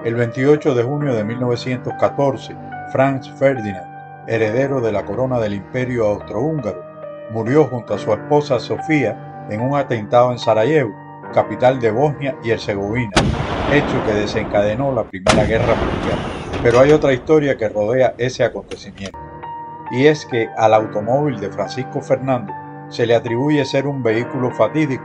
El 28 de junio de 1914, Franz Ferdinand, heredero de la corona del Imperio Austrohúngaro, murió junto a su esposa Sofía en un atentado en Sarajevo, capital de Bosnia y Herzegovina, hecho que desencadenó la Primera Guerra Mundial. Pero hay otra historia que rodea ese acontecimiento, y es que al automóvil de Francisco Fernando se le atribuye ser un vehículo fatídico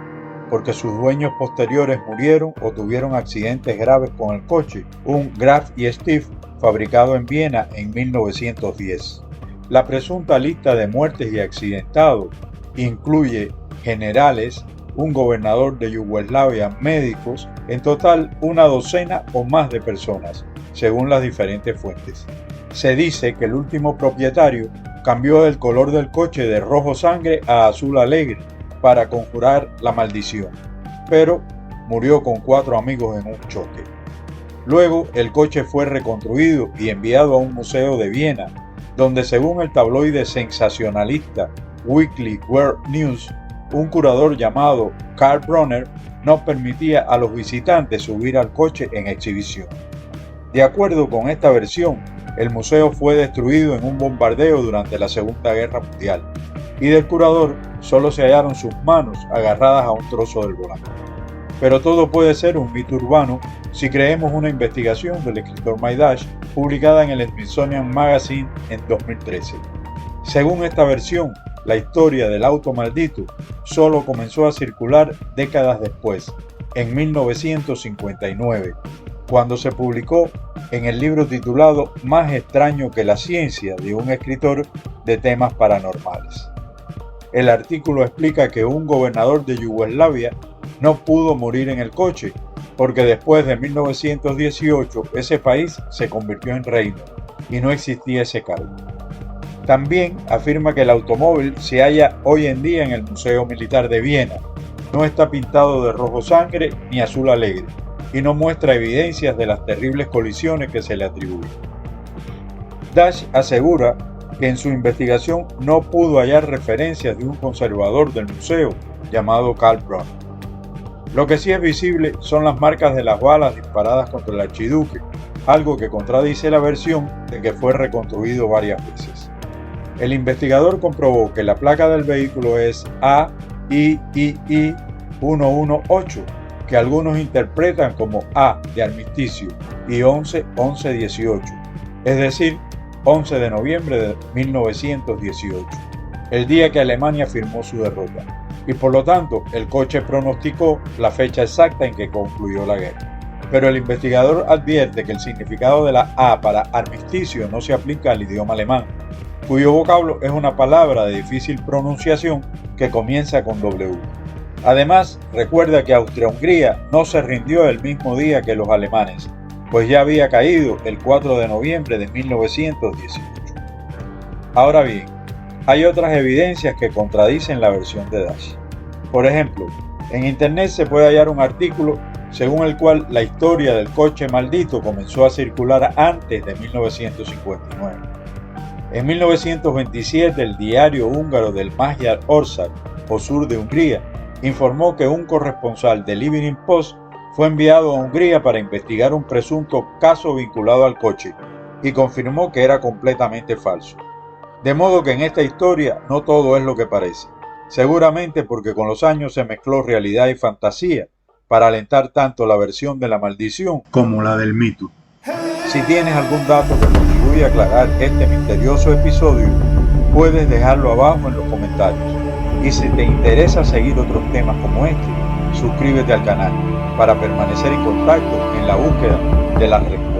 porque sus dueños posteriores murieron o tuvieron accidentes graves con el coche, un Graf y Steve fabricado en Viena en 1910. La presunta lista de muertes y accidentados incluye generales, un gobernador de Yugoslavia, médicos, en total una docena o más de personas, según las diferentes fuentes. Se dice que el último propietario cambió el color del coche de rojo sangre a azul alegre para conjurar la maldición, pero murió con 4 amigos en un choque. Luego el coche fue reconstruido y enviado a un museo de Viena, donde según el tabloide sensacionalista Weekly World News, un curador llamado Karl Bronner no permitía a los visitantes subir al coche en exhibición. De acuerdo con esta versión, el museo fue destruido en un bombardeo durante la Segunda Guerra Mundial, y del curador solo se hallaron sus manos agarradas a un trozo del volante. Pero todo puede ser un mito urbano si creemos una investigación del escritor Maydash publicada en el Smithsonian Magazine en 2013. Según esta versión, la historia del auto maldito solo comenzó a circular décadas después, en 1959, cuando se publicó en el libro titulado Más extraño que la ciencia, de un escritor de temas paranormales. El artículo explica que un gobernador de Yugoslavia no pudo morir en el coche, porque después de 1918 ese país se convirtió en reino y no existía ese cargo. También afirma que el automóvil se halla hoy en día en el Museo Militar de Viena, no está pintado de rojo sangre ni azul alegre, y no muestra evidencias de las terribles colisiones que se le atribuyen. Dash asegura que en su investigación no pudo hallar referencias de un conservador del museo llamado Karl Bronner. Lo que sí es visible son las marcas de las balas disparadas contra el archiduque, algo que contradice la versión de que fue reconstruido varias veces. El investigador comprobó que la placa del vehículo es AIII 118, que algunos interpretan como A de armisticio y 11-11-18, es decir, 11 de noviembre de 1918, el día que Alemania firmó su derrota, y por lo tanto el coche pronosticó la fecha exacta en que concluyó la guerra. Pero el investigador advierte que el significado de la A para armisticio no se aplica al idioma alemán, cuyo vocablo es una palabra de difícil pronunciación que comienza con W. Además, recuerda que Austria-Hungría no se rindió el mismo día que los alemanes, pues ya había caído el 4 de noviembre de 1918. Ahora bien, hay otras evidencias que contradicen la versión de Dash. Por ejemplo, en internet se puede hallar un artículo según el cual la historia del coche maldito comenzó a circular antes de 1959. En 1927, el diario húngaro del Magyar Ország, o sur de Hungría, informó que un corresponsal del Evening Post fue enviado a Hungría para investigar un presunto caso vinculado al coche y confirmó que era completamente falso. De modo que en esta historia no todo es lo que parece, seguramente porque con los años se mezcló realidad y fantasía para alentar tanto la versión de la maldición como la del mito. Si tienes algún dato que contribuya a aclarar este misterioso episodio, puedes dejarlo abajo en los comentarios. Y si te interesa seguir otros temas como este, suscríbete al canal para permanecer en contacto en la búsqueda de las respuestas.